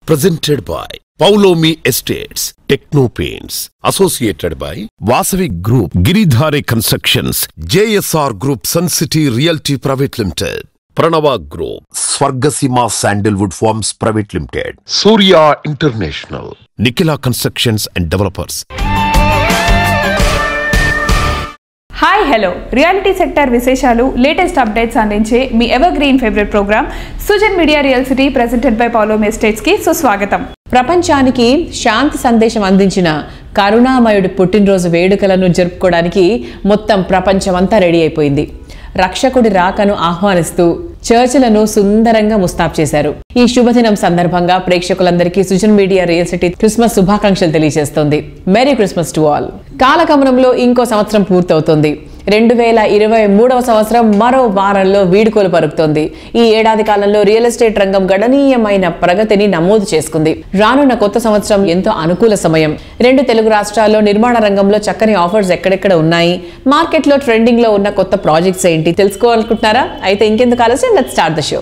Presented by Paulomi Estates, Techno Paints, associated by Vasavi Group, Giridhare Constructions, JSR Group, Sun City Realty Private Limited, Pranava Group, Swargasima Sandalwood Farms Private Limited, Surya International, Nikila Constructions and Developers. Hi hello reality sector విశేషాలు latest updates అందించే మీ evergreen favourite programme Sujan media real city presented by Paulomi estates కి సుస్వాగతం. ప్రపంచానికి శాంతి సందేశం అందించిన కరుణామయుడి పుట్టినరోజు వేడుకలను జరుపుకోవడానికి మొత్తం ప్రపంచమంతా రెడీ అయిపోయింది. రక్షకుడి రాకను ఆహ్వానిస్తూ చర్చిలను సుందరంగా ముస్తాబ్ చేశారు. ఈ శుభదినం సందర్భంగా ప్రేక్షకులందరికీ Sujan media real City Christmas శుభాకాంక్షలు తెలియజేస్తోంది. Merry Christmas to all. కాలగమనంలో ఇంకో సంవత్సరం పూర్తవుతోంది. 2023వ సంవత్సరం మరో వారంలో వీడుకోలు పరుకుతోంది. ఈ ఏడాది కాలంలో రియల్ ఎస్టేట్ రంగం గణనీయమైన ప్రగతిని నమోదు చేసుకుంది. రానున్న కొత్త సంవత్సరం ఎంతో అనుకూల సమయం. 2 తెలుగు రాష్ట్రాల్లో నిర్మాణ రంగంలో చక్కని ఆఫర్స్ ఎక్కడెక్కడ ఉన్నాయి, మార్కెట్లో ట్రెండింగ్ లో ఉన్న కొత్త ప్రాజెక్ట్స్ ఏంటి తెలుసుకోవాలనుకుంటున్నారా? అయితే ఇంకెందుకు ఆలస్యం, లెట్స్ స్టార్ట్ ద షో.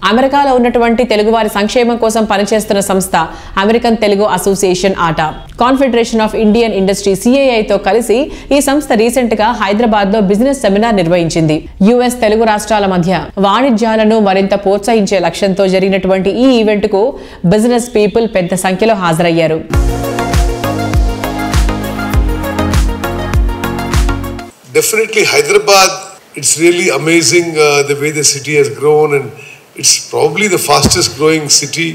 అమెరికాలో ఉన్నటువంటి తెలుగువారి సంక్షేమం కోసం పనిచేస్తున్న సంస్థ American Telugu association ATA, confederation of Indian industry సిఐఐతో కలిసి ఈ సంస్థ రీసెంట్ గా హైదరాబాద్ లో బిజినెస్ సెమినార్ నిర్వహించింది. యుఎస్ తెలుగు రాష్ట్రాల మధ్య వాణిజ్యాలను మరింత ప్రోత్సహించే లక్ష్యంతో జరిగినటువంటి ఈ ఈవెంట్ కు బిజినెస్ పీపుల్ పెద్ద సంఖ్యలో హాజరయ్యారు. Definitely Hyderabad, it's really amazing the way the city has grown, and it's probably the fastest growing city,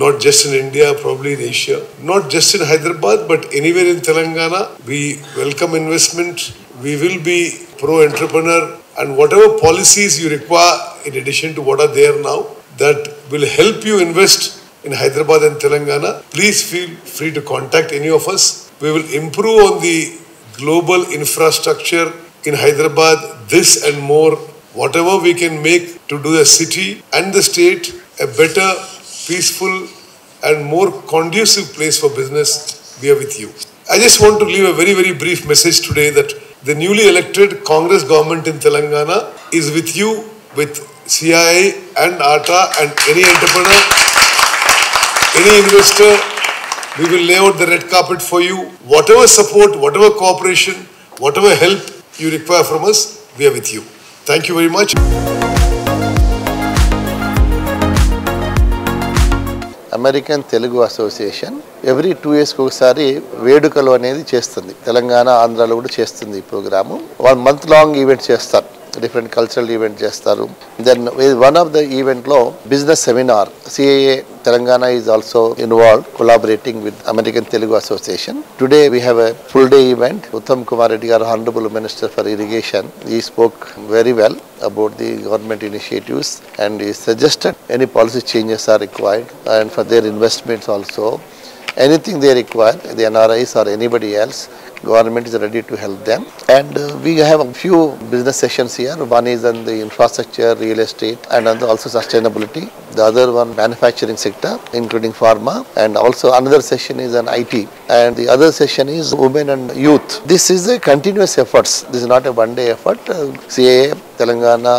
not just in India, probably in Asia. Not just in Hyderabad, but anywhere in Telangana. We welcome investment. We will be pro-entrepreneur, and whatever policies you require in addition to what are there now that will help you invest in Hyderabad and Telangana, please feel free to contact any of us. We will improve on the global infrastructure in Hyderabad, this and more. Whatever we can make to do the city and the state a better, peaceful and more conducive place for business, we are with you. I just want to leave a very, very brief message today that the newly elected Congress government in Telangana is with you, with CIA and ATA and any entrepreneur, any investor. We will lay out the red carpet for you. Whatever support, whatever cooperation, whatever help you require from us, we are with you. Thank you very much. American Telugu association every 2 years ఒకసారి వేడుకలు అనేది చేస్తుంది. తెలంగాణ, ఆంధ్రాలో కూడా చేస్తుంది ఈ programme. 1 month long event చేస్తారు, different cultural event చేస్తారు. Then one of the event లో business seminar, CIA Telangana is also involved, collaborating with American Telugu Association. Today we have a full day event. Uttam Kumar Reddy, our Honorable Minister for Irrigation, he spoke very well about the government initiatives and he suggested any policy changes are required, and for their investments also. Anything they require, the NRIs or anybody else, government is ready to help them. And we have a few business sessions here. One is on the infrastructure, real estate, and also sustainability. The other one, manufacturing sector, including pharma. And also another session is on IT. And the other session is women and youth. This is a continuous efforts. This is not a one-day effort. CAA, Telangana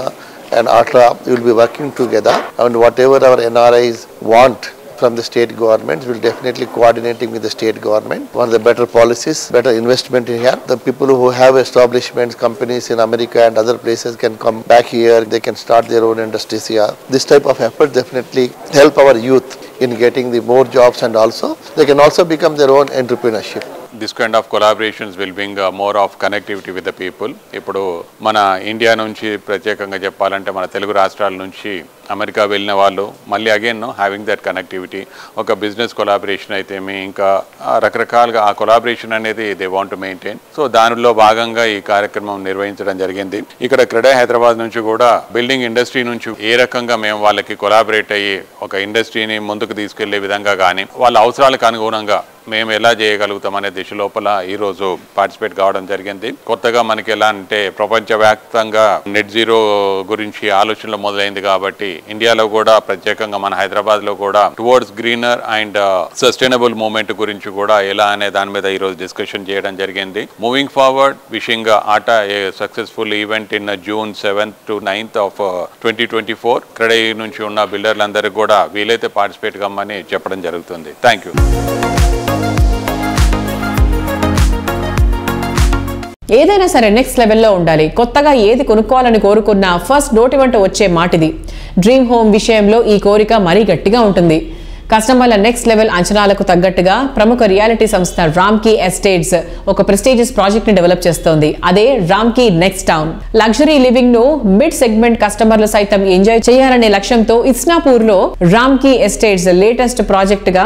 and ATA will be working together. And whatever our NRIs want from the state government, will definitely coordinating with the state government. One of the better policies, better investment in here. The people who have establishments, companies in America and other places can come back here. They can start their own industries here. This type of effort definitely help our youth in getting the more jobs, and also they can also become their own entrepreneurship. This kind of collaborations will bring more of connectivity with the people. ఇప్పుడు మన India నుంచి ప్రత్యేకంగా చెప్పాలంటే మన తెలుగు రాష్ట్రాల నుంచి America వెళ్ళిన వాళ్ళు మళ్ళీ అగైన్ హ్యావింగ్ దట్ కనెక్టివిటీ, ఒక బిజినెస్ కొలాబరేషన్ అయితే ఇంకా రకరకాలుగా ఆ కొలాబరేషన్ అనేది they want to maintain. So దానిలో భాగంగా ఈ కార్యక్రమం నిర్వహించడం జరిగింది. ఇక్కడ క్రెడా హైదరాబాద్ నుంచి కూడా బిల్డింగ్ ఇండస్ట్రీ నుంచి ఏ రకంగా మేము వాళ్ళకి కొలాబరేట్ అయ్యి ఒక ఇండస్ట్రీని ముందుకు తీసుకెళ్లే విధంగా కానీ వాళ్ళ అవసరాలకు అనుగుణంగా మేము ఎలా చేయగలుగుతాం అనే దిశ లోపల ఈరోజు పార్టిసిపేట్ కావడం జరిగింది. కొత్తగా మనకి ఎలా అంటే ప్రపంచవ్యాప్తంగా నెట్ జీరో గురించి ఆలోచనలు మొదలైంది కాబట్టి ఇండియాలో కూడా ప్రత్యేకంగా మన హైదరాబాద్లో కూడా towards greener and sustainable movement గురించి కూడా ఎలా అనే దాని మీద ఈరోజు డిస్కషన్ చేయడం జరిగింది. Moving forward, wishing atta a successful event in June 7th to 9th of 2024. ఇక్కడ నుంచి ఉన్న బిల్డర్లందరికీ కూడా వీలైతే పార్టిసిపేట్ కమ్మని చెప్పడం జరుగుతుంది. Thank you. ఏదైనా సరే నెక్స్ట్ లెవెల్లో ఉండాలి. కొత్తగా ఏది కొనుక్కోవాలని కోరుకున్నా ఫస్ట్ నోటి వెంట వచ్చే మాటిది. డ్రీమ్ హోమ్ విషయంలో ఈ కోరిక మరీ గట్టిగా ఉంటుంది. కస్టమర్ల నెక్స్ట్ లెవెల్ అంచనాలకు తగ్గట్టుగా ప్రముఖ రియాలిటీ సంస్థ రామ్కీ ఎస్టేట్స్ ఒక ప్రెస్టీజియస్ ప్రాజెక్ట్ ని డెవలప్ చేస్తోంది. అదే Ramky Next town. Luxury living ను మిడ్ సెగ్మెంట్ కస్టమర్లు సైతం ఎంజాయ్ చేయాలనే లక్ష్యంతో ఇస్నాపూర్ లో రామ్కీ ఎస్టేట్స్ లేటెస్ట్ ప్రాజెక్ట్ గా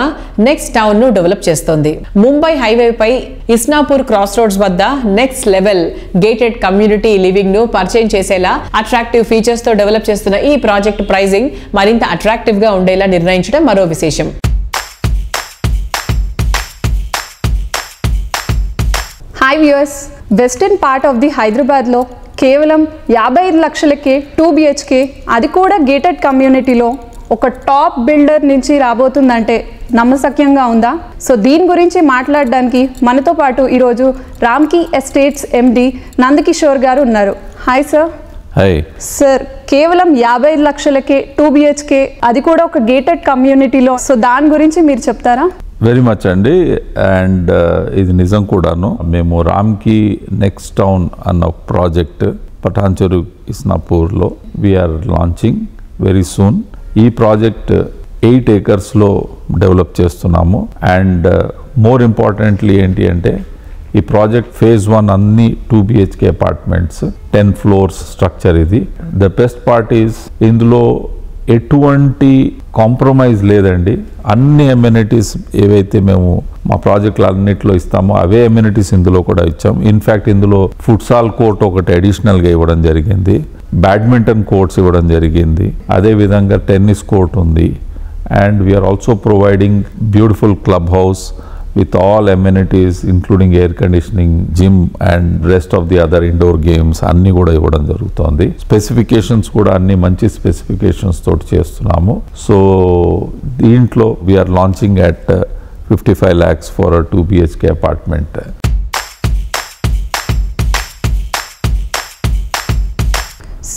నెక్స్ట్ టౌన్ ను డెవలప్ చేస్తోంది. ముంబై హైవే పై ఇస్నాపూర్ క్రాస్ రోడ్స్ వద్ద next level gated community living ను పరిచయం చేసేలా అట్రాక్టివ్ ఫీచర్స్ తో డెవలప్ చేస్తున్న ఈ ప్రాజెక్ట్ ప్రైజింగ్ మరింత అట్రాక్టివ్ గా ఉండేలా నిర్ణయించడం మరో విశేషం. Hi viewers, western part of the హైదరాబాద్లో కేవలం 55 లక్షలకే 2 BHK, అది కూడా గేటెడ్ కమ్యూనిటీలో ఒక టాప్ బిల్డర్ నుంచి రాబోతుందంటే నమ్మశక్యంగా ఉందా? సో దీని గురించి మాట్లాడడానికి మనతో పాటు ఈరోజు రామ్కీ ఎస్టేట్స్ MD నందకిషోర్ గారు ఉన్నారు. Hi sir. హాయ్ సార్, కేవలం 55 లక్షలకే 2 BHK, అది కూడా ఒక గేటెడ్ కమ్యూనిటీలో, సో దాని గురించి మీరు చెప్తారా? వెరీ మచ్ అండి. అండ్ ఇది నిజం కూడాను. మేము రామ్కీ నెక్స్ట్ టౌన్ అన్న ప్రాజెక్ట్ పటాన్చెరు ఇస్నాపూర్లో వీఆర్ లాంచింగ్ వెరీ సూన్. ఈ ప్రాజెక్ట్ 8 acres డెవలప్ చేస్తున్నాము. అండ్ మోర్ ఇంపార్టెంట్లీ ఏంటి అంటే ఈ ప్రాజెక్ట్ phase 1 అన్ని 2 BHK అపార్ట్మెంట్స్, 10 floors స్ట్రక్చర్ ఇది. ద బెస్ట్ పార్ట్ ఈస్ ఇందులో ఎటువంటి కాంప్రమైజ్ లేదండి. అన్ని అమ్యూనిటీస్ ఏవైతే మేము మా ప్రాజెక్టులు అన్నింటిలో ఇస్తామో అవే అమ్యూనిటీస్ ఇందులో కూడా ఇచ్చాం. ఇన్ఫ్యాక్ట్ ఇందులో ఫుట్సాల్ కోర్ట్ ఒకటి అడిషనల్గా ఇవ్వడం జరిగింది, బ్యాడ్మింటన్ కోర్ట్స్ ఇవ్వడం జరిగింది, అదేవిధంగా టెన్నిస్ కోర్ట్ ఉంది. And we are also providing beautiful club house with all amenities including air conditioning, gym and rest of the other indoor games అన్ని కూడా ఇవ్వడం జరుగుతుంది. స్పెసిఫికేషన్స్ కూడా అన్ని మంచి స్పెసిఫికేషన్స్ తోటి చేస్తున్నాము. సో దీంట్లో we are launching at 55 lakhs for 2 BHK apartment.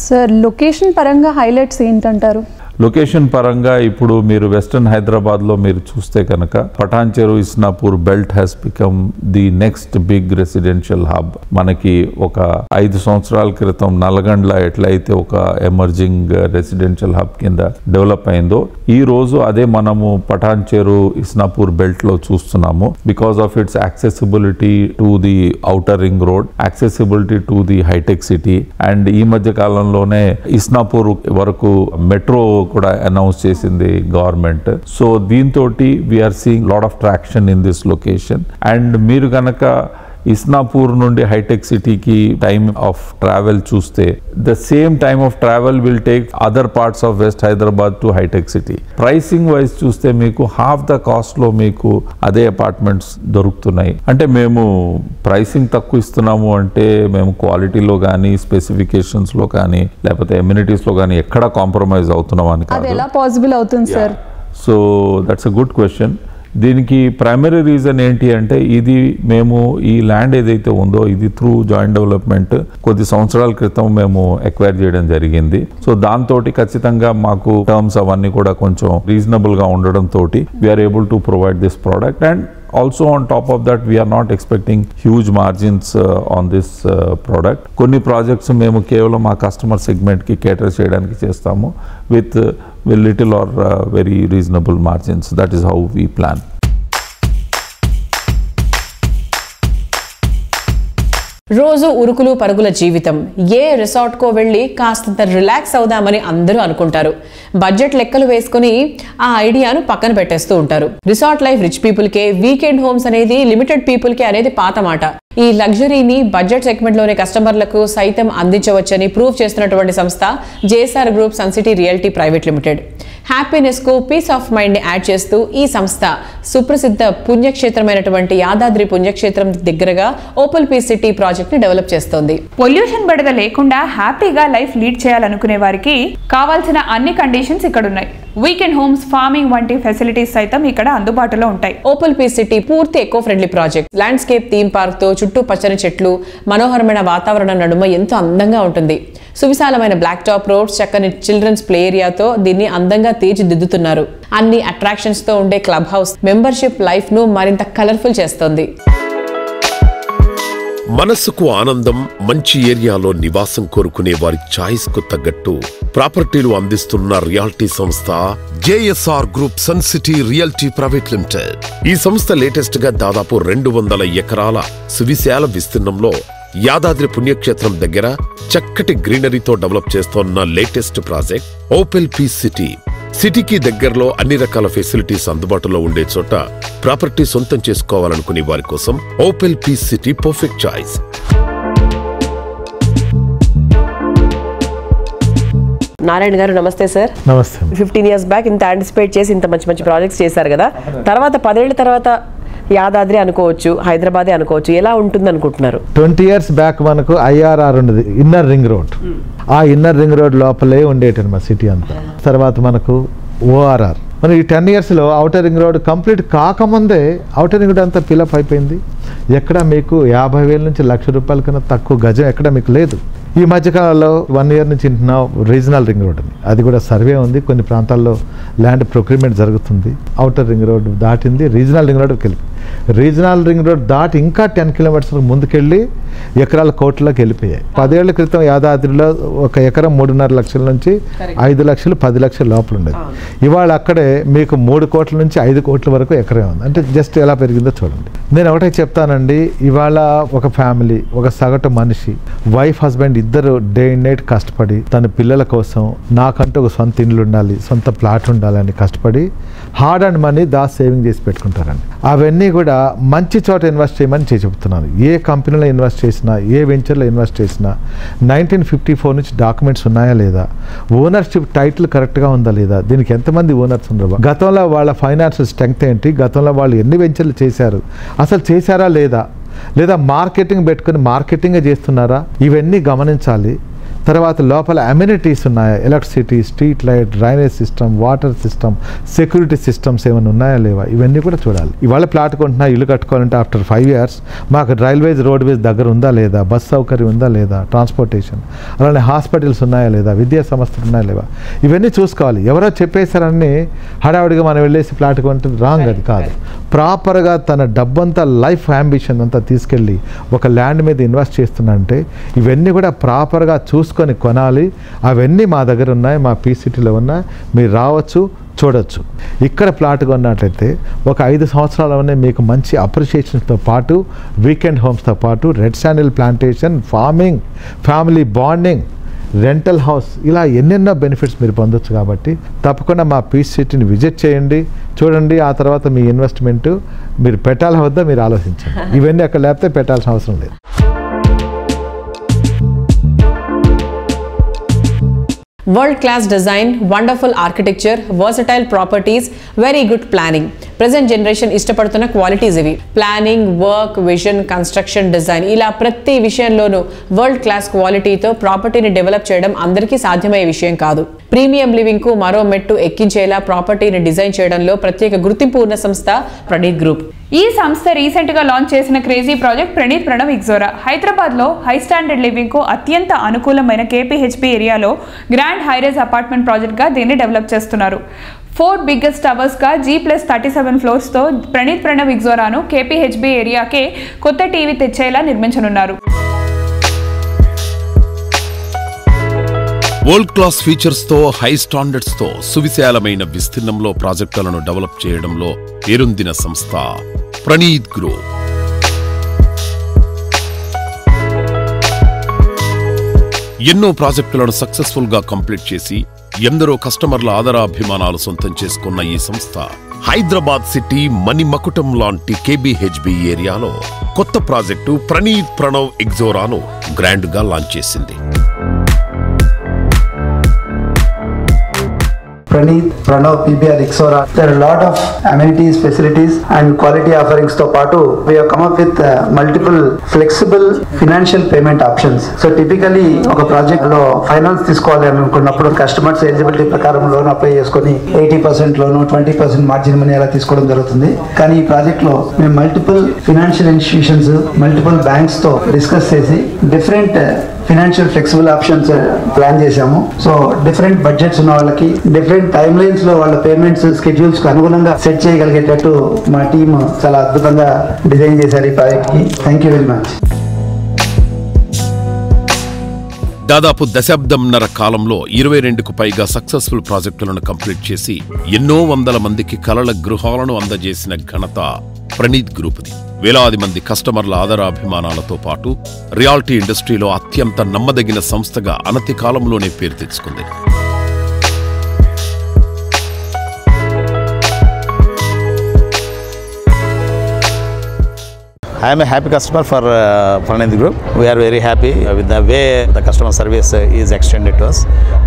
Sir, location పరంగా హైలైట్స్ ఏంటంటారు? లొకేషన్ పరంగా ఇప్పుడు మీరు వెస్టర్న్ హైదరాబాద్లో మీరు చూస్తే కనుక Patancheru Isnapur belt has become the next big residential hub. మనకి ఒక 5 సంవత్సరాల క్రితం నల్గొండలో ఎట్లయితే ఒక ఎమర్జింగ్ రెసిడెన్షియల్ హబ్ కింద డెవలప్ అయిందో ఈ రోజు అదే మనము పటాన్చెరు ఇస్నాపూర్ బెల్ట్లో చూస్తున్నాము. Because of its accessibility to the outer ring road, accessibility to the hitech city. And ఈ మధ్య కాలంలోనే ఇస్నాపూర్ వరకు మెట్రో కూడా అనౌన్స్ చేసింది గవర్నమెంట్. సో దీంతో we are seeing lot of traction in this location. And మీరు కనుక ఇస్నాపూర్ నుండి హైటెక్ సిటీకి టైమ్ ఆఫ్ ట్రావెల్ చూస్తే the same time of travel will take other parts of west Hyderabad to hitech city. Pricing wise చూస్తే మీకు half the cost లో మీకు అదే అపార్ట్మెంట్స్ దొరుకుతున్నాయి. అంటే మేము ప్రైసింగ్ తక్కువ ఇస్తున్నాము అంటే మేము క్వాలిటీలో కానీ స్పెసిఫికేషన్స్ లో కానీ లేకపోతే ఎమ్యూనిటీస్ లో కానీ ఎక్కడ కాంప్రమైజ్ అవుతున్నాం అని కాదు. ఎలా పాసిబుల్ అవుతుంది sir? So that's a good question. దీనికి ప్రైమరీ రీజన్ ఏంటి అంటే ఇది మేము ఈ ల్యాండ్ ఏదైతే ఉందో ఇది త్రూ జాయింట్ డెవలప్మెంట్ కొద్ది సంవత్సరాల క్రితం మేము ఎక్వైర్ చేయడం జరిగింది. సో దాంతో ఖచ్చితంగా మాకు టర్మ్స్ అవన్నీ కూడా కొంచెం రీజనబుల్గా ఉండడంతో we are able to provide this product. And also on top of that we are not expecting huge margins on this product. కొన్ని ప్రాజెక్ట్స్ మేము కేవలం ఆ కస్టమర్ సెగ్మెంట్ కి కేటర్ చేయడానికి చేస్తాము with little or very reasonable margins. That is how we plan. రోజు ఉరుకులు పరుగుల జీవితం. ఏ రిసార్ట్కో వెళ్ళి కాస్తంత రిలాక్స్ అవుదామని అందరూ అనుకుంటారు. బడ్జెట్ లెక్కలు వేసుకుని ఆ ఐడియాను పక్కన పెట్టేస్తూ ఉంటారు. రిసార్ట్ లైఫ్ రిచ్ పీపుల్కే, వీకెండ్ హోమ్స్ అనేది లిమిటెడ్ పీపుల్కే అనేది పాత మాట. ఈ లగ్జరీని బడ్జెట్ సెగ్మెంట్లోని కస్టమర్లకు సైతం అందించవచ్చని ప్రూవ్ చేస్తున్నటువంటి సంస్థ JSR group sun city realty private limited. Happiness కు పీస్ ఆఫ్ మైండ్ ని యాడ్ చేస్తూ ఈ సంస్థ సుప్రసిద్ధ పుణ్యక్షేత్రమైనటువంటి యాదాద్రి పుణ్యక్షేత్రం దగ్గరగా ఓపెల్ పీస్ సిటీ ప్రాజెక్ట్ ని డెవలప్ చేస్తోంది. పొల్యూషన్ బెడద లేకుండా హ్యాపీగా లైఫ్ లీడ్ చేయాలనుకునే వారికి కావాల్సిన అన్ని కండిషన్స్ ఇక్కడ ఉన్నాయి. వీకెండ్ హోమ్స్, ఫార్మింగ్ వంటి ఫెసిలిటీస్ సైతం ఇక్కడ అందుబాటులో ఉంటాయి. ఓపెల్ పీస్ సిటీ పూర్తి eco friendly project. Landscape theme park తో చుట్టూ పచ్చని చెట్లు, మనోహరమైన వాతావరణం నడుమ ఎంతో అందంగా ఉంటుంది. సువిశాలమైన బ్లాక్ టాప్ రోడ్స్, చక్కని చిల్డ్రన్స్ ప్లే ఏరియాతో దీన్ని అందంగా తీర్చిదిద్దుతున్నారు. అన్ని అట్రాక్షన్స్ తో ఉండే క్లబ్ హౌస్ మెంబర్షిప్ లైఫ్ ను మరింత కలర్ఫుల్ చేస్తోంది. మనసుకు ఆనందం, మంచి ఏరియాలో నివాసం కోరుకునే వారి ఛాయిస్ కు తగ్గట్టు ప్రాపర్టీలు అందిస్తున్న రియాలిటీ సంస్థ JSR group sun city realty private limited. ఈ సంస్థ లేటెస్ట్ గా దాదాపు 200 ఎకరాల సువిశాల విస్తీర్ణంలో యాదాద్రి పుణ్యక్షేత్రం దగ్గర చక్కటి గ్రీనరీతో డెవలప్ చేస్తోన్న latest project opal peace city. సిటీకి దగ్గరలో అన్ని రకాల ఫెసిలిటీస్ అందుబాటులో ఉండే చోట ప్రాపర్టీ సొంతం చేసుకోవాలనుకునే వారి కోసం opal peace city perfect choice. Narayana garu నమస్తే సార్. నమస్తే. 15 years బ్యాక్ ఇంత యాంటిసిపేట్ చేసి ఇంత మంచి మంచి ప్రాజెక్ట్స్ చేశారు కదా, తర్వాత 10 ఏళ్ల తర్వాత యాదాద్రి అనుకోవచ్చు, హైదరాబాదే అనుకోవచ్చు, ఎలా ఉంటుంది అనుకుంటున్నారు? 20 years బ్యాక్ మనకు IRR ఉండేది, ఇన్నర్ రింగ్ రోడ్. ఆ ఇన్నర్ రింగ్ రోడ్ లోపలే ఉండేటది మా సిటీ అంతా. తర్వాత మనకు ORR. మన ఈ 10 years outer ring road complete కాకముందే అవుటర్ రింగ్ రోడ్ అంతా ఫిలప్ అయిపోయింది. ఎక్కడ మీకు 50,000 నుంచి ₹1,00,000 కన్నా తక్కువ గజం ఎక్కడ మీకు లేదు. ఈ మధ్యకాలంలో 1 year నుంచి వింటున్నాం రీజనల్ రింగ్ రోడ్ అని. అది కూడా సర్వే ఉంది, కొన్ని ప్రాంతాల్లో ల్యాండ్ ప్రొక్యూర్మెంట్ జరుగుతుంది. అవుటర్ రింగ్ రోడ్ దాటింది, రీజనల్ రింగ్ రోడ్కి వెళ్ళి, రీజనల్ రింగ్ రోడ్ దాటి ఇంకా 10 kilometers ముందుకెళ్ళి ఎకరాల కోట్లకి వెళ్ళిపోయాయి. 10 ఏళ్ల క్రితం యాదాద్రిలో ఒక ఎకరం 3.5 లక్షల నుంచి 5 లక్షలు 10 లక్షల లోపల ఉండేది. ఇవాళ అక్కడే మీకు 3 కోట్ల నుంచి 5 కోట్ల వరకు ఎకరే ఉంది. అంటే జస్ట్ ఎలా పెరిగిందో చూడండి. నేను ఒకటే చెప్తానండి, ఇవాళ ఒక ఫ్యామిలీ, ఒక సగటు మనిషి, వైఫ్ హస్బెండ్ ఇద్దరు డే అండ్ నైట్ కష్టపడి తన పిల్లల కోసం నాకంటూ ఒక సొంత ఇండ్లు ఉండాలి, సొంత ప్లాట్ ఉండాలని కష్టపడి హార్డ్ అండ్ మనీ సేవింగ్ చేసి పెట్టుకుంటారండి. అవన్నీ కూడా మంచి చోట ఇన్వెస్ట్ చేయమని చెప్తున్నాను. ఏ కంపెనీలో ఇన్వెస్ట్ చేసినా, ఏ వెంచర్లో ఇన్వెస్ట్ చేసినా 1954 నుంచి డాక్యుమెంట్స్ ఉన్నాయా లేదా, ఓనర్షిప్ టైటిల్ కరెక్ట్గా ఉందా లేదా, దీనికి ఎంతమంది ఓనర్స్ ఉన్నారు, గతంలో వాళ్ళ ఫైనాన్షియల్ స్ట్రెంగ్త్ ఏంటి, గతంలో వాళ్ళు ఎన్ని వెంచర్లు చేశారు, అసలు చేశారా లేదా మార్కెటింగ్ పెట్టుకుని మార్కెటింగే చేస్తున్నారా, ఇవన్నీ గమనించాలి. తర్వాత లోపల అమ్యూనిటీస్ ఉన్నాయా, electricity, street light, drainage system, water system, security systems ఏమైనా ఉన్నాయా లేవా, ఇవన్నీ కూడా చూడాలి. ఇవాళ ప్లాట్ కొంటున్నా, ఇల్లు కట్టుకోవాలంటే ఆఫ్టర్ 5 years మాకు రైల్వేస్, రోడ్వేస్ దగ్గర ఉందా లేదా, బస్ సౌకర్యం ఉందా లేదా, ట్రాన్స్పోర్టేషన్, అలానే హాస్పిటల్స్ ఉన్నాయా లేదా, విద్యా సంస్థలు ఉన్నాయా లేవా, ఇవన్నీ చూసుకోవాలి. ఎవరో చెప్పేశారని హడావుడిగా మనం వెళ్ళేసి ప్లాట్ కొంటే రాంగ్, అది కాదు. ప్రాపర్గా తన డబ్బంతా, లైఫ్ అంబిషన్ అంతా తీసుకెళ్ళి ఒక ల్యాండ్ మీద ఇన్వెస్ట్ చేస్తున్నంటే ఇవన్నీ కూడా ప్రాపర్గా చూసుకొని కొనాలి. అవన్నీ మా దగ్గర ఉన్నాయి, మా పీ సిటీలో ఉన్నాయి, మీరు రావచ్చు, చూడొచ్చు. ఇక్కడ ప్లాట్ కొన్నట్లయితే ఒక 5 సంవత్సరాలనే మీకు మంచి అప్రిషియేషన్స్తో పాటు, వీకెండ్ హోమ్స్తో పాటు, red sandal plantation, farming, family bonding, rental house, ఇలా ఎన్నెన్నో బెనిఫిట్స్ మీరు పొందొచ్చు. కాబట్టి తప్పకుండా మా పీస్ సిటీని విజిట్ చేయండి, చూడండి. ఆ తర్వాత మీ ఇన్వెస్ట్మెంట్ మీరు పెట్టాలా వద్దా మీరు ఆలోచించండి. ఇవన్నీ అక్కడ లేకపోతే పెట్టాల్సిన అవసరం లేదు. World class design, wonderful architecture, versatile properties, very good planning. Present generation ఇష్టపడుతున్న క్వాలిటీస్ ఇవి. Planning, work, vision, construction, design, ఇలా ప్రతి విషయంలోనూ వరల్డ్ క్లాస్ క్వాలిటీతో ప్రాపర్టీని డెవలప్ చేయడం అందరికీ సాధ్యమయ్యే విషయం కాదు. ప్రీమియం లివింగ్ కు మరో మెట్టు ఎక్కించేలా ప్రాపర్టీని డిజైన్ చేయడంలో ప్రత్యేక గుర్తింపు ఉన్న సంస్థ ప్రణీత్ గ్రూప్. ఈ సంస్థ రీసెంట్ గా లాంచ్ చేసిన crazy project Pranav ixora. Hyderabad లో హై స్టాండర్డ్ లివింగ్ కు అత్యంత అనుకూలమైన KPHP ఏరియాలో గ్రాండ్ హైరైజ్ అపార్ట్మెంట్ ప్రాజెక్ట్ గా దీన్ని డెవలప్ చేస్తున్నారు. 4 biggest టవర్స్ గా G+37 ఫ్లోర్స్ తో ప్రణవ్ ఇగ్జోరాను KPHP ఏరియాకే కొత్త టీవీ తెచ్చేలా నిర్మించనున్నారు. వరల్డ్ క్లాస్ ఫీచర్స్ తో, హై స్టాండర్డ్స్ తో సువిశాలమైన విస్తీర్ణంలో ప్రాజెక్టులను డెవలప్ చేయడంలో పేరొందిన సంస్థ ప్రణీత్ గ్రూప్. ఎన్నో ప్రాజెక్టులను సక్సెస్ఫుల్ గా కంప్లీట్ చేసి ఎందరో కస్టమర్ల ఆదరాభిమానాలు సొంతం చేసుకున్న ఈ సంస్థ హైదరాబాద్ సిటీ మణిమకుటం లాంటి కేబీహెచ్బి ఏరియాలో కొత్త ప్రాజెక్టు ప్రణీత్ ప్రణవ్ ఎగ్జోరాను గ్రాండ్ గా లాంచ్ చేసింది. Praneeth Pranav PBR Exora. There are a lot of amenities, facilities and quality offerings to paatu. We have come up with multiple flexible financial payment options. So typically oka project lo finance తీసుకోవాలి అనుకున్నప్పుడు customers eligibility ప్రకారం loan apply చేసుకొని 80% లోను 20% margin money అలా తీసుకోవడం జరుగుతుంది. కానీ ఈ project లో మేము multiple financial institutions multiple banks తో డిస్కస్ చేసి different financial flexible options plan చేశాము. సో డిఫరెంట్ బడ్జెట్స్ ఉన్న వాళ్ళకి డిఫరెంట్ టైమ్ లైన్స్ లో వాళ్ళ పేమెంట్స్ స్కెడ్యూల్స్ కు అనుగుణంగా సెట్ చేయగలిగేటట్టు మా టీమ్ చాలా అద్భుతంగా డిజైన్ చేశారు ఈ ప్రాజెక్ట్ కి. Thank you very much. దాదాపు దశాబ్దంన్నర కాలంలో 22కు పైగా సక్సెస్ఫుల్ ప్రాజెక్టులను కంప్లీట్ చేసి ఎన్నో వందల మందికి కలల గృహాలను అందజేసిన ఘనత ప్రణీత్ గ్రూప్ది. వేలాది మంది కస్టమర్ల ఆదరాభిమానాలతో పాటు రియాలిటీ ఇండస్ట్రీలో అత్యంత నమ్మదగిన సంస్థగా అనతి కాలంలోనే పేరు తెచ్చుకుంది. I am a happy customer for Praneeth Group. We are very happy with the way the customer service is extended to us,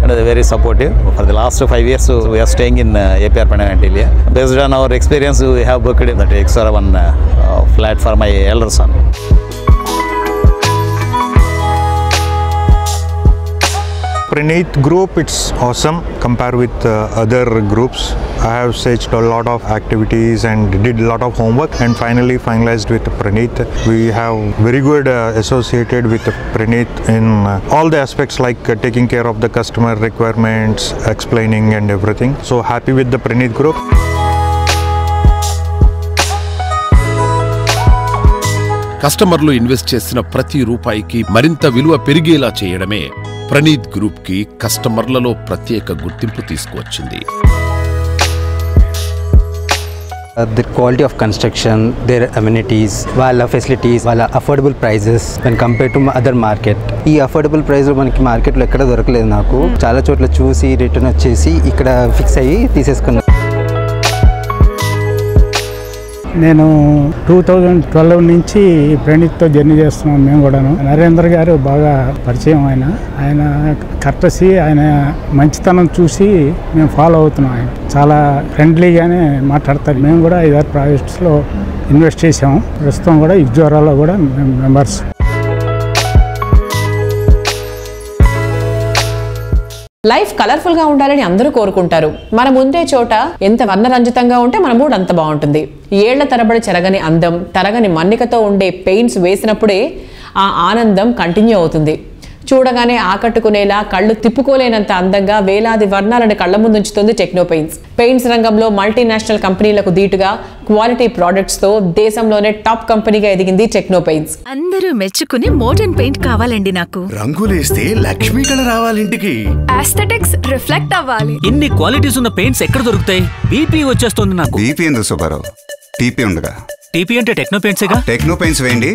and they are very supportive. For the last 5 years, we are staying in APR Panay Antilia. Based on our experience, we have booked that Exora one flat for my elder son. Praneeth Group, it's awesome compared with other groups. I have searched a lot of activities and did a lot of homework and finally finalized with Praneeth. We have very good associated with Praneeth in all the aspects like taking care of the customer requirements, explaining and everything. So happy with the Praneeth Group. కస్టమర్లు invest చేసిన ప్రతి రూపాయికి మరింత విలువ పెరిగేలా చేయడమే Praneeth group కి కస్టమర్లలో ప్రత్యేక గుర్తింపు తీసుకువచ్చింది. The quality of construction, their amenities, వాళ్ళ facilities, వాళ్ళ affordable prices when compared to other market. ఈ affordable price మనకి మార్కెట్లో ఎక్కడ దొరకలేదు. నాకు చాలా చోట్ల చూసి రిటర్న్ వచ్చేసి ఇక్కడ ఫిక్స్ అయ్యి తీసేసుకున్నాను. నేను 2012 నుంచి ప్రణీత్తో జర్నీ చేస్తున్నాను. మేము కూడాను నరేంద్ర గారు బాగా పరిచయం. ఆయన కర్టసీ, ఆయన మంచితనం చూసి మేము ఫాలో అవుతున్నాం. ఆయన చాలా ఫ్రెండ్లీగానే మాట్లాడతారు. మేము కూడా 5-6 ప్రాజెక్ట్స్లో ఇన్వెస్ట్ చేసాము. ప్రస్తుతం కూడా ఎగ్జోరాలో కూడా మేము మెంబర్స్. లైఫ్ కలర్ఫుల్ గా ఉండాలని అందరూ కోరుకుంటారు. మనం ఉండే చోట ఎంత వర్ణరంజితంగా ఉంటే మన మూడ్ అంత బాగుంటుంది. ఏళ్ల తరబడి చెరగని అందం, తరగని మన్నికతో ఉండే పెయింట్స్ వేసినప్పుడే ఆ ఆనందం కంటిన్యూ అవుతుంది. చూడగానే ఆకట్టుకునేలా, కళ్ళు తిప్పుకోలేనంత అందంగా వేలాది వర్ణాలను కళ్ల ముందుంచుతుంది టెక్నో పెయింట్స్. పెయింట్స్ రంగంలో మల్టీనేషనల్ కంపెనీలకు దీటుగా క్వాలిటీ ప్రొడక్ట్స్ తో దేశంలోనే టాప్ కంపెనీగా ఎదిగింది టెక్నో పెయింట్స్. అందరూ మెచ్చుకునే మోడర్న్ పెయింట్ కావాలండి నాకు. రంగులేస్తే లక్ష్మీ కళ రావాలి ఇంటికి. ఆస్థెటిక్స్ రిఫ్లెక్ట్ అవ్వాలి. ఇన్ని క్వాలిటీస్ ఉన్న పెయింట్స్ ఎక్కడ దొరుకుతాయి? బీపీ వచ్చేస్తుంది నాకు. బీపీ ఎందుకు సుబ్బారావు? టీపీ ఉండగా. టీపీ అంటే టెక్నో పెయింట్సేగా. టెక్నో పెయింట్స్ వేయండి,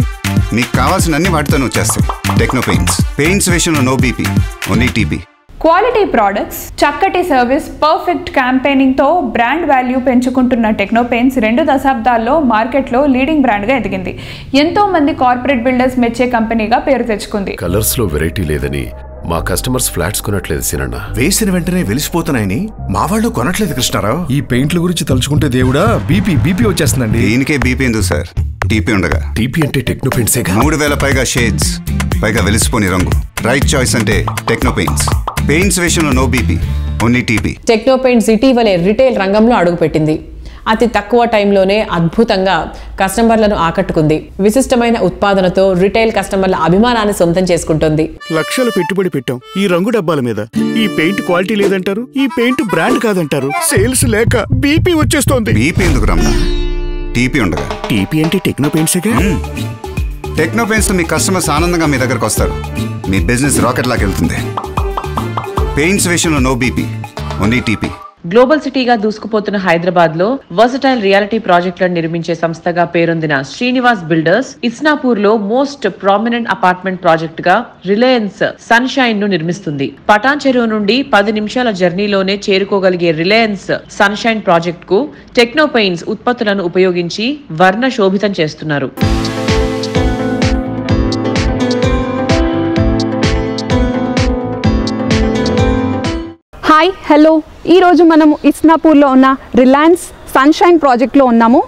మీకు కావాల్సిన అన్ని వాటితోనే వచ్చేస్తాయి. Techno paints. పెయింట్స్ విషయంలో no BP, only TP. Quality products, చక్కటి సర్వీస్, పర్ఫెక్ట్ క్యాంపెయినింగ్తో బ్రాండ్ వాల్యూ పెంచుకుంటున్న టెక్నో పెయింట్స్ 2 దశాబ్దాల్లో మార్కెట్లో లీడింగ్ బ్రాండ్గా ఎదిగింది. ఎంతో మంది కార్పొరేట్ బిల్డర్స్ మెచ్చే కంపెనీగా పేరు తెచ్చుకుంది. కలర్స్ లో వెరైటీ లేదని మా కస్టమర్స్ ఫ్లాట్స్ కొనట్లేదు సినన్న. వేసిన వెంటనే వెలిసిపోతున్నాయని మా వాళ్ళు కొనట్లేదు కృష్ణారావు. ఈ పెయింట్ల గురించి తలుచుకుంటే దేవుడా బీపీ వచ్చేస్తుందండి. దీనికే బీపీ ఎందుకు సార్? టీపీ ఉండగా. టీపీ అంటే టెక్నో పెయింట్స్. 3000 పైగా షేడ్స్, పైగా వెలిసిపోని రంగు. రైట్ చాయిస్ అంటే టెక్నో పెయింట్స్. పెయింట్స్ విషయంలో no BP, only TP. Techno paints ఇటీవలే రిటైల్ రంగంలో అడుగుపెట్టింది. అతి తక్కువ టైంలోనే అద్భుతంగా కస్టమర్లను ఆకట్టుకుంది. విశిష్టమైన ఉత్పాదనతో రిటైల్ కస్టమర్ల అభిమానాన్ని సొంతం చేసుకుంటుంది. లక్షల పెట్టుబడి పెట్టాం ఈ రంగు డబ్బాల మీద. ఈ పెయింట్ క్వాలిటీ లేదంటారు, ఈ పెయింట్ బ్రాండ్ కాదంటారు. సేల్స్ లేక బీపీ వచ్చేస్తోంది. బీపీ ఎందుకు రమ్మా? టీపీ ఉండగా. టీపీ అంటే టెక్నో పెయింట్సేగా. టెక్నో పెయింట్స్ మీ కస్టమర్స్ ఆనందంగా మీ దగ్గరకు వస్తారు. మీ బిజినెస్ రాకెట్ లాగా వెళ్తుంది. పెయింట్స్ విషయంలో no BP, only TP. Global సిటీగా దూసుకుపోతున్న హైదరాబాద్ లో వర్సటైల్ రియాలిటీ ప్రాజెక్టులను నిర్మించే సంస్థగా పేరొందిన శ్రీనివాస్ బిల్డర్స్ ఇస్నాపూర్ లో మోస్ట్ ప్రామినెంట్ అపార్ట్మెంట్ ప్రాజెక్ట్ గా రిలయన్స్ సన్షైన్ ను నిర్మిస్తుంది. పటాన్ చెరువు నుండి 10 నిమిషాల జర్నీలోనే చేరుకోగలిగే రిలయన్స్ సన్షైన్ ప్రాజెక్ట్ కు టెక్నో పెయింట్స్ ఉత్పత్తులను ఉపయోగించి వర్ణ శోభితం చేస్తున్నారు. హాయ్ హలో, ఈరోజు మనము ఇస్నాపూర్లో ఉన్న రిలయన్స్ సన్షైన్ ప్రాజెక్ట్లో ఉన్నాము.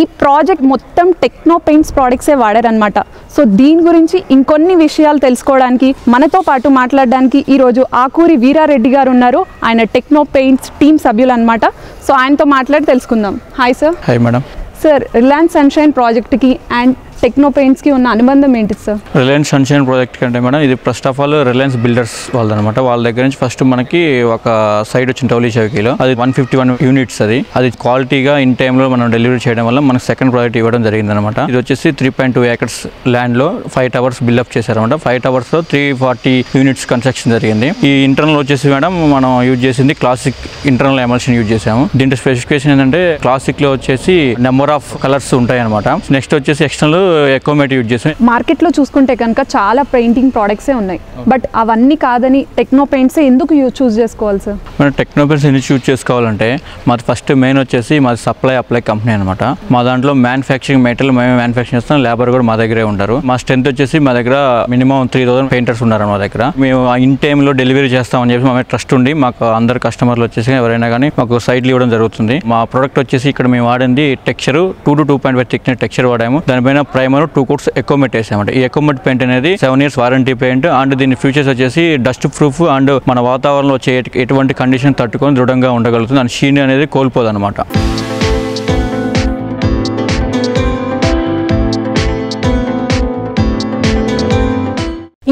ఈ ప్రాజెక్ట్ మొత్తం టెక్నో పెయింట్స్ ప్రోడక్ట్సే వాడారనమాట. సో దీని గురించి ఇంకొన్ని విషయాలు తెలుసుకోవడానికి మనతో పాటు మాట్లాడడానికి ఈరోజు ఆకూరి వీరారెడ్డి గారు ఉన్నారు. ఆయన టెక్నో పెయింట్స్ టీమ్ సభ్యులు అనమాట. సో ఆయనతో మాట్లాడి తెలుసుకుందాం. Hi sir. Hi madam. Sir, Reliance Sunshine ప్రాజెక్ట్కి అండ్ టెక్నో పెయింట్స్కి ఉన్న అనుబంధం ఏంటి సార్? రిలయన్స్ సన్షైన్ ప్రాజెక్ట్ కంటే మేడం ఇది first of all Reliance Builders వాళ్ళదనమాట. వాళ్ళ దగ్గర నుంచి ఫస్ట్ మనకి ఒక సైట్ వచ్చింది టౌలీ చౌకీలో. అది 151 యూనిట్స్. అది క్వాలిటీగా ఇన్ టైంలో మనం డెలివరీ చేయడం వల్ల మనకు సెకండ్ ప్రాజెక్ట్ ఇవ్వడం జరిగిందనమాట. ఇది వచ్చేసి 3.2 acres ల్యాండ్లో 5 towers బిల్డప్ చేశారనమాట. 5 towers 340 యూనిట్స్ కన్స్ట్రక్షన్ జరిగింది. ఈ ఇంటర్నల్ వచ్చేసి మేడం మనం యూజ్ చేసింది క్లాసిక్ ఇంటర్నల్ ఎమల్షన్ యూజ్ చేసాము. దీంట్లో స్పెసిఫికేషన్ ఏంటంటే క్లాసిక్ లో వచ్చేసి నెంబర్ ఆఫ్ కలర్స్ ఉంటాయి అనమాట. నెక్స్ట్ వచ్చేసి ఎక్స్టర్నల్ ఎకోమేట్ యూజ్ చేసాం. మార్కెట్లో చూసుకుంటే కనుక చాలా పెయింటింగ్ ప్రోడక్ట్సే ఉన్నాయి, బట్ అవన్నీ కాదని టెక్నో పెయింట్స్ ఎందుకు చూస్ చేసుకోవాలి సార్? మనం టెక్నో పెయింట్స్ ఎందుకు చూస్ చేసుకోవాలంటే మాది ఫస్ట్ మెయిన్ వచ్చేసి మాది సప్లై అప్లై కంపెనీ అనమాట. మా దాంట్లో మ్యానుఫ్యాక్చరింగ్ మెటీరియల్ మేమే మ్యానుఫ్యాక్చరింగ్ చేస్తాం. లేబర్ కూడా మా దగ్గరే ఉంటారు. మా స్ట్రెంత్ వచ్చేసి మా దగ్గర మినిమం 3000 పెయింటర్స్ ఉన్నారు మా దగ్గర. మేము ఇన్ టైంలో డెలివరీ చేస్తామని చెప్పి మా ట్రస్ట్ ఉండి మాకు అందరు కస్టమర్లు వచ్చేసి ఎవరైనా కానీ మాకు సైట్లు ఇవ్వడం జరుగుతుంది. మా ప్రోడక్ట్ వచ్చేసి ఇక్కడ మేము వాడింది టెక్స్చర్ 2 to 2.5 థిక్నెస్ టెక్స్చర్ వాడాము. దానిపైన ప్రైమర్ 2 coats ఎకోమెట్ వేసామంట. ఈ ఎకోమెట్ పెయింట్ అనేది 7 years వారంటీ పెయింట్ అండ్ దీని ఫీచర్స్ వచ్చేసి డస్ట్ ప్రూఫ్ అండ్ మన వాతావరణంలో వచ్చే ఎటువంటి కండిషన్ తట్టుకొని దృఢంగా ఉండగలుగుతుంది. అండ్ షీన్ అనేది కోల్పోదు అనమాట.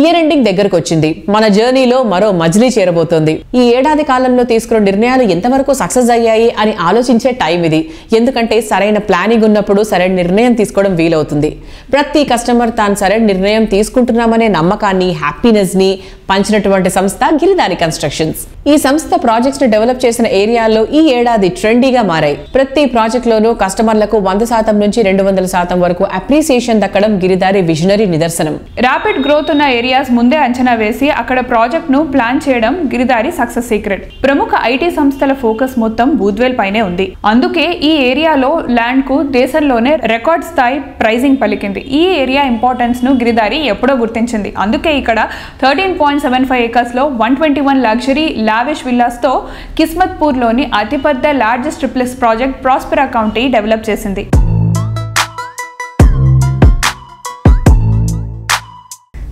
ఇయర్ ఎండింగ్ దగ్గరకు వచ్చింది. మన జర్నీలో మరో మజిలీ చేరబోతోంది. ఈ ఏడాది కాలంలో తీసుకున్న నిర్ణయాలు ఎంతవరకు సక్సెస్ అయ్యాయి అని ఆలోచించే టైం ఇది. ఎందుకంటే సరైన ప్లానింగ్ ఉన్నప్పుడు సరైన నిర్ణయం తీసుకోవడం వీలవుతుంది. ప్రతి కస్టమర్ తాను సరైన నిర్ణయం తీసుకుంటున్నామనే నమ్మకాన్ని, హ్యాపీనెస్ ని పంచినటువంటి సంస్థ గిరిధారి కన్స్ట్రక్షన్స్. ఈ సంస్థ ప్రాజెక్ట్స్ ని డెవలప్ చేసిన ఏరియాల్లో ఈ ఏడాది ట్రెండీగా మారాయి. ప్రతి ప్రాజెక్ట్ లోనూ కస్టమర్లకు 100% నుంచి 200% వరకు అప్రిసియేషన్ దక్కడం గిరిధారి విజనరీ నిదర్శనం. ర్యాపిడ్ గ్రోత్ ఉన్న ఏరియాస్ ముందే అంచనా వేసి అక్కడ ప్రాజెక్ట్ ను ప్లాన్ చేయడం గిరిధారి సక్సెస్ సీక్రెట్. ప్రముఖ ఐటీ సంస్థల ఫోకస్ మొత్తం బూద్వేల్ పైనే ఉంది. అందుకే ఈ ఏరియాలో ల్యాండ్ కు దేశంలోనే రికార్డ్ స్థాయి ప్రైజింగ్ పలికింది. ఈ ఏరియా ఇంపార్టెన్స్ ను గిరిధారి ఎప్పుడో గుర్తించింది. అందుకే ఇక్కడ 13.75 acres లో 121 లగ్జరీ లావిష్ విల్లాస్ తో కిస్మత్పూర్ లోని అతిపెద్ద largest triplex project Prospera County develop చేసింది.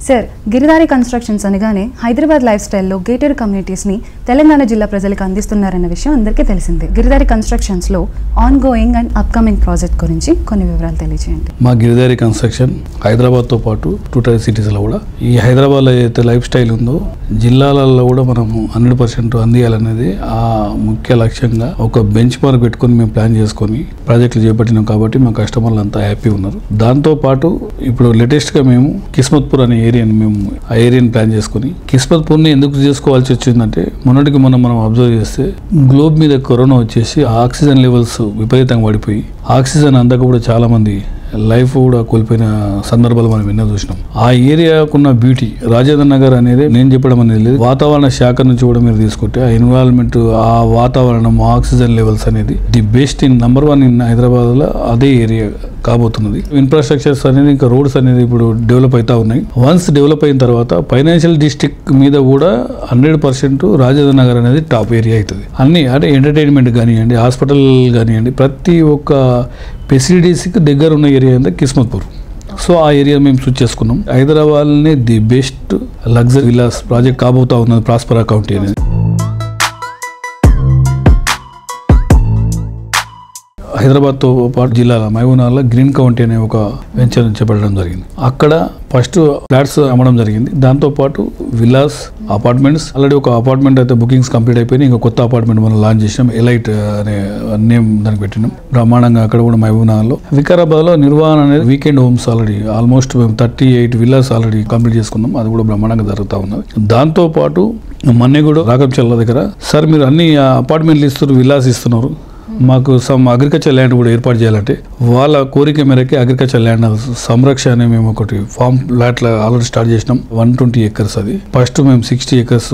సార్, గిరిధారి కన్స్ట్రక్షన్స్ అనగానే హైదరాబాద్ లైఫ్ స్టైల్లో గేటెడ్ కమ్యూనిటీస్ని తెలంగాణ జిల్లా ప్రజలకు అందిస్తున్నారన్న విషయం అందరికీ తెలిసిందే. గిరిధారి కన్స్ట్రక్షన్స్లో ongoing and upcoming project గురించి కొన్ని వివరాలు తెలియజేయండి. మా గిరిధారి కన్స్ట్రక్షన్ హైదరాబాద్తో పాటు 2 tier సిటీస్లో కూడా ఈ హైదరాబాద్లో ఏదైతే లైఫ్ స్టైల్ ఉందో జిల్లాలలో కూడా మనము 100% అందియాలనేది ఆ ముఖ్య లక్ష్యంగా ఒక బెంచ్ మార్క్ పెట్టుకొని మేము ప్లాన్ చేసుకొని ప్రాజెక్టులు చేపట్టినాం. కాబట్టి మా కస్టమర్లు అంతా హ్యాపీ ఉన్నారు. దాంతోపాటు ఇప్పుడు లేటెస్ట్గా మేము కిస్మత్పూర్ అనే ఏరియాని ఆ ఏరియాని ప్లాన్ చేసుకుని కిస్మత్పూర్ని ఎందుకు చేసుకోవాల్సి వచ్చిందంటే మొన్నటికి మనం అబ్జర్వ్ చేస్తే గ్లోబ్ మీద కరోనా వచ్చేసి ఆక్సిజన్ లెవెల్స్ విపరీతంగా పడిపోయి ఆక్సిజన్ అందక కూడా చాలా మంది లైఫ్ కూడా కోల్పోయిన సందర్భాలు మనం ఎన్నో చూసినాం. ఆ ఏరియాకున్న బ్యూటీ రాజేంద్ర నగర్ అనేది నేను చెప్పడం అనేది లేదు, వాతావరణ శాఖ నుంచి కూడా మీరు తీసుకుంటే ఆ ఎన్విరాన్మెంట్, ఆ వాతావరణం, ఆక్సిజన్ లెవెల్స్ అనేది the best in number 1 in Hyderabad లో అదే ఏరియా కాబోతున్నది. ఇన్ఫ్రాస్ట్రక్చర్స్ అనేది ఇంకా రోడ్స్ అనేది ఇప్పుడు డెవలప్ అవుతా ఉన్నాయి. వన్స్ డెవలప్ అయిన తర్వాత ఫైనాన్షియల్ డిస్ట్రిక్ట్ మీద కూడా 100% రాజేంద్ర నగర్ అనేది టాప్ ఏరియా అవుతుంది. అన్ని అంటే ఎంటర్టైన్మెంట్ కానివ్వండి, హాస్పిటల్ కానివ్వండి, ప్రతి ఒక్క ఫెసిలిటీస్కి దగ్గర ఉన్న ఏరియా అంటే కిస్మత్పూర్. సో ఆ ఏరియా మేము చూస్ చేసుకున్నాం. హైదరాబాద్నే the best luxury villas project కాబోతా ఉన్నది ప్రాస్పెరా కౌంటీ అనేది. హైదరాబాద్తో పాటు జిల్లాల మహబూబ్నగర్లో గ్రీన్ కౌంటీ అనే ఒక వెంచర్ చేపట్టడం జరిగింది. అక్కడ ఫస్ట్ ఫ్లాట్స్ అమ్మడం జరిగింది. దాంతోపాటు విల్లాస్, అపార్ట్మెంట్స్, ఆల్రెడీ ఒక అపార్ట్మెంట్ అయితే బుకింగ్స్ కంప్లీట్ అయిపోయినాయి. ఇంకా కొత్త అపార్ట్మెంట్ మనం లాంచ్ చేసినాం. ఎలైట్ అనే నేమ్ దానికి పెట్టినాం. బ్రహ్మాండంగా అక్కడ కూడా మహబూబ్నగర్లో. వికారాబాద్లో నిర్వహణ అనేది weekend homes almost 38 villas already complete చేసుకున్నాం. అది కూడా బ్రహ్మాండంగా జరుగుతూ ఉన్నది. దాంతోపాటు మన్నెగూడ రాకంచెల్ల దగ్గర సార్ మీరు అన్ని అపార్ట్మెంట్లు ఇస్తున్నారు, విల్లాస్ ఇస్తున్నారు, మాకు సమ్ అగ్రికల్చర్ ల్యాండ్ కూడా ఏర్పాటు చేయాలంటే వాళ్ళ కోరిక మేరకి అగ్రికల్చర్ ల్యాండ్ సంరక్షణ అని మేము ఒకటి ఫామ్ ప్లాట్ ఆల్రెడీ స్టార్ట్ చేసినాం. 120 acres అది. ఫస్ట్ మేము 60 acres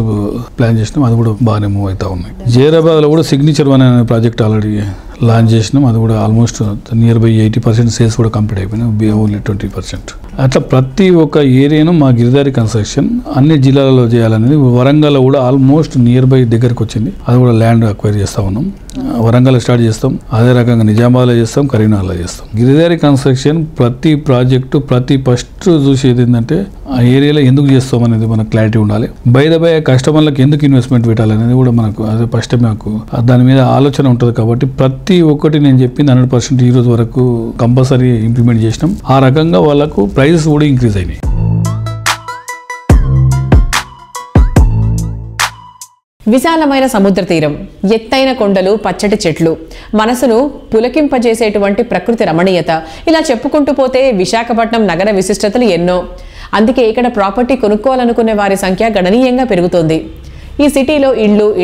ప్లాన్ చేసినాం. అది కూడా బాగానే మూవ్ అవుతా ఉన్నాయి. జైరాబాద్ లో కూడా సిగ్నేచర్ వన్ అనే ప్రాజెక్ట్ ఆల్రెడీ లాంచ్ చేసినాం. అది కూడా ఆల్మోస్ట్ నియర్ బై 80% సేల్స్ కూడా కంప్లీట్ అయిపోయినాయి. ఓన్లీ 20%. అట్లా ప్రతి ఒక్క ఏరియాను మా గిరిదారి కన్స్ట్రక్షన్ అన్ని జిల్లాలలో చేయాలనేది. వరంగల్ కూడా ఆల్మోస్ట్ నియర్ బై దగ్గరకు వచ్చింది. అది కూడా ల్యాండ్ అక్వైర్ చేస్తా ఉన్నాం. వరంగల్ స్టార్ట్ చేస్తాం. అదే రకంగా నిజామాబాద్లో చేస్తాం, కరీంనగర్లో చేస్తాం. గిరిదారి కన్స్ట్రక్షన్ ప్రతి ప్రాజెక్టు ఫస్ట్ చూసేది ఏంటంటే ఆ ఏరియాలో ఎందుకు చేస్తాం అనేది మనకు క్లారిటీ ఉండాలి. బై కస్టమర్లకు ఎందుకు ఇన్వెస్ట్మెంట్ పెట్టాలనేది కూడా మనకు అదే ఫస్ట్ మాకు దాని మీద ఆలోచన ఉంటుంది. కాబట్టి ప్రతి ఒక్కటి నేను చెప్పింది 100% ఈ రోజు వరకు కంపల్సరీ ఇంప్లిమెంట్ చేసినాం. ఆ రకంగా వాళ్ళకు ప్రైజెస్ కూడా ఇంక్రీజ్ అయినాయి. విశాలమైన సముద్ర తీరం, ఎత్తైన కొండలు, పచ్చటి చెట్లు, మనసును పులకింపజేసేటువంటి ప్రకృతి రమణీయత, ఇలా చెప్పుకుంటూ పోతే విశాఖపట్నం నగర విశిష్టతలు ఎన్నో. అందుకే ఇక్కడ ప్రాపర్టీ కొనుక్కోవాలనుకునే వారి సంఖ్య గణనీయంగా పెరుగుతోంది. ఈ సిటీలో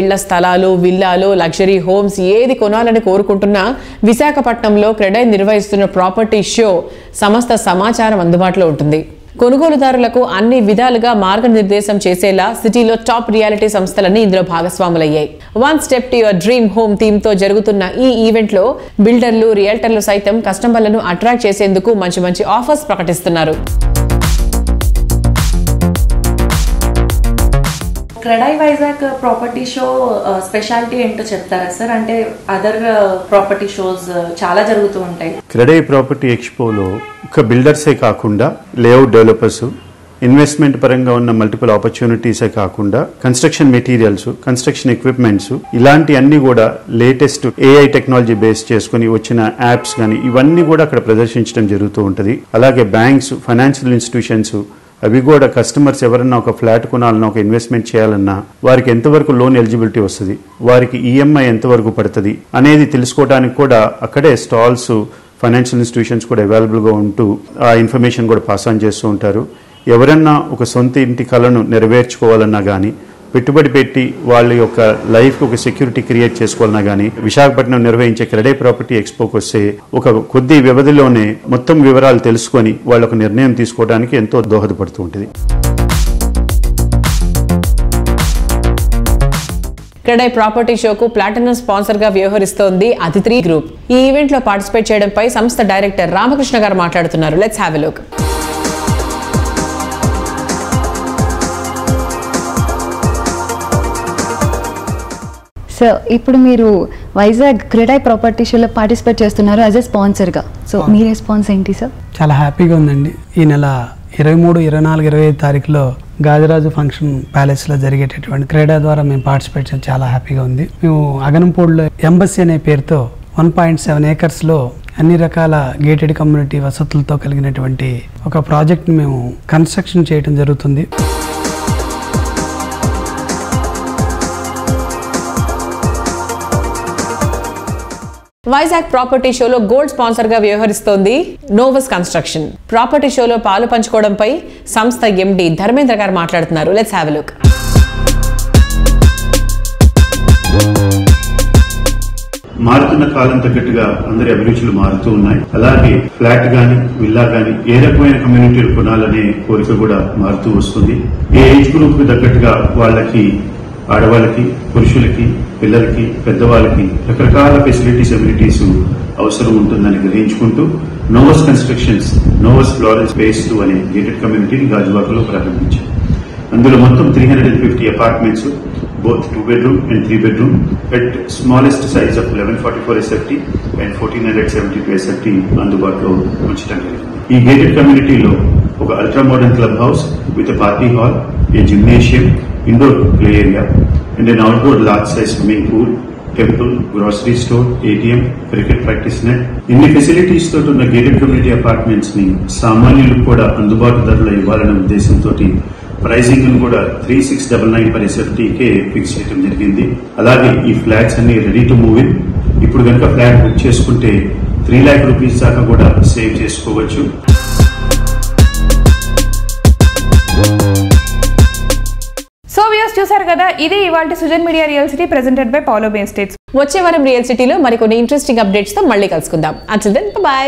ఇళ్ల స్థలాలు, విల్లాలు, లగ్జరీ హోమ్స్ ఏది కొనాలని కోరుకుంటున్నా విశాఖపట్నంలో క్రెడై నిర్వహిస్తున్న ప్రాపర్టీ షో సమస్త సమాచారం అందుబాటులో ఉంటుంది. కొనుగోలుదారులకు అన్ని విధాలుగా మార్గనిర్దేశం చేసేలా సిటీలో టాప్ రియాలిటీ సంస్థలన్నీ ఇందులో భాగస్వాములయ్యాయి. One step to your dream home theme తో జరుగుతున్న ఈ ఈవెంట్ లో బిల్డర్లు, రియల్టర్లు సైతం కస్టమర్లను అట్రాక్ట్ చేసేందుకు మంచి ఆఫర్స్ ప్రకటిస్తున్నారు. CREDAI Vizag property show speciality ఏంటో చెప్తారా సార్? అంటే అదర్ ప్రాపర్టీ షోస్ చాలా జరుగుతూ ఉంటాయి. క్రెడై ప్రాపర్టీ ఎక్స్పోలో ఒక బిల్డర్సే కాకుండా లేఅవుట్ డెవలపర్స్, ఇన్వెస్ట్మెంట్ పరంగా ఉన్న మల్టిపుల్ ఆపర్చునిటీసే కాకుండా కన్స్ట్రక్షన్ మెటీరియల్స్, కన్స్ట్రక్షన్ ఎక్విప్మెంట్స్, ఇలాంటి అన్ని కూడా లేటెస్ట్ AI టెక్నాలజీ బేస్ చేసుకుని వచ్చిన యాప్స్ కానీ ఇవన్నీ కూడా అక్కడ ప్రదర్శించడం జరుగుతూ ఉంటుంది. అలాగే బ్యాంక్స్, ఫైనాన్షియల్ ఇన్స్టిట్యూషన్స్ అవి కూడా కస్టమర్స్ ఎవరన్నా ఒక ఫ్లాట్ కొనాలన్నా, ఒక ఇన్వెస్ట్మెంట్ చేయాలన్నా వారికి ఎంతవరకు లోన్ ఎలిజిబిలిటీ వస్తుంది, వారికి EMI ఎంతవరకు పడుతుంది అనేది తెలుసుకోవడానికి కూడా అక్కడే స్టాల్స్, ఫైనాన్షియల్ ఇన్స్టిట్యూషన్స్ కూడా అవైలబుల్గా ఉంటూ ఆ ఇన్ఫర్మేషన్ కూడా పాస్ ఆన్ చేస్తూ ఉంటారు. ఎవరన్నా ఒక సొంత ఇంటి కళను నెరవేర్చుకోవాలన్నా కానీ, పెట్టుబడి పెట్టి వాళ్ళ యొక్క లైఫ్ ఒక సెక్యూరిటీ క్రియేట్ చేసుకోవాలన్నా కానీ విశాఖపట్నం నిర్వహించే క్రెడై ప్రాపర్టీ ఎక్స్పోకి వస్తే ఒక కొద్ది వ్యవధిలోనే మొత్తం వివరాలు తెలుసుకొని వాళ్ళ ఒక నిర్ణయం తీసుకోవడానికి ఎంతో దోహదపడుతూ ఉంటుంది. క్రెడై ప్రాపర్టీ షోకు ప్లాటినం స్పాన్సర్ గా వ్యవహరిస్తోంది అతిథి గ్రూప్. ఈ ఈవెంట్ లో పార్టిసిపేట్ చేయడంపై సంస్థ డైరెక్టర్ రామకృష్ణ గారు మాట్లాడుతున్నారు. Let's have a look. Sir, ఇప్పుడు మీరు వైజాగ్ క్రెడై ప్రాపర్టీ షోలో పార్టిసిపేట్ చేస్తున్నారు యాజ్ ఎ స్పాన్సర్గా. సో మీ రెస్పాన్స్ ఏంటి సార్? చాలా హ్యాపీగా ఉందండి. ఈ నెల 23, 24, 25 తారీఖులో గాజరాజు ఫంక్షన్ ప్యాలెస్లో జరిగేటటువంటి క్రీడా ద్వారా మేము పార్టిసిపేట్ చేయడం చాలా హ్యాపీగా ఉంది. మేము అగనంపూడిలో ఎంబసీ అనే పేరుతో 1.7 acresలో అన్ని రకాల గేటెడ్ కమ్యూనిటీ వసతులతో కలిగినటువంటి ఒక ప్రాజెక్ట్ని మేము కన్స్ట్రక్షన్ చేయడం జరుగుతుంది. వైజాగ్ ప్రాపర్టీ షోలో గోల్డ్ స్పాన్సర్ గా వ్యవహరిస్తోంది నోవస్ కన్స్ట్రక్షన్. ప్రాపర్టీ షోలో పాలు పంచుకోవడంపై సంస్థ MD ధర్మేంద్ర గారు మాట్లాడుతున్నారు. Let's have a look. మారుతున్న కాలం తగ్గట్టుగా అందరి అభిరుచులు మారుతూ ఉన్నాయి. అలాగే ఫ్లాట్ గాని, విల్లా గాని ఏ రకమైన కమ్యూనిటీలు కొనాలనే కోరిక కూడా మారుతూ వస్తుంది. ఏ ఏజ్ గ్రూప్ కు తగ్గట్టుగా వాళ్ళకి, ఆడవాళ్ళకి, పురుషులకి, పిల్లలకి, పెద్దవాళ్ళకి రకరకాల ఫెసిలిటీస్, అమ్యూనిటీస్ అవసరం ఉంటుందని గ్రహించుకుంటూ నోవస్ కన్స్ట్రక్షన్స్ నోవస్ ఫ్లోరెన్స్ ఫేజ్ 2 అనే గేటెడ్ కమ్యూనిటీని గాజువాకలో ప్రారంభించారు. అందులో మొత్తం 350 apartments, both 2 bedroom and 3 bedroom at smallest size of 1144 SFT and 1472 SFT అందుబాటులో ఉంచడం జరిగింది. ఈ గేటెడ్ కమ్యూనిటీలో ఒక ultra modern club house with party hall, a gymnasium, indoor play area and an outdoor large size swimming pool, temple, grocery store, ATM, cricket practice net, ఇన్ని facilities తోటి ఉన్న gated community apartments ని సామాన్యులకు కూడా అందుబాటు ధరలో ఇవ్వాలనే ఉద్దేశంతో ప్రైసింగ్ ను కూడా 3699 per SFTకే ఫిక్స్ చేయడం జరిగింది. అలాగే ఈ ఫ్లాట్స్ అన్ని రెడీ టు మూవ్ ఇన్. ఇప్పుడు కనుక ఫ్లాట్ బుక్ చేసుకుంటే 3 lakh rupees దాకా కూడా సేవ్ చేసుకోవచ్చు. సో వ్యూస్ చూసారు కదా, ఇది ఇవాల్టి Sujan media real city presented by Paulo Bay estates. వచ్చే వారం రియల్ సిటీలో మరికొన్ని ఇంట్రెస్టింగ్ అప్డేట్స్ తో మళ్ళీ కలుసుకుందాం. Until then by.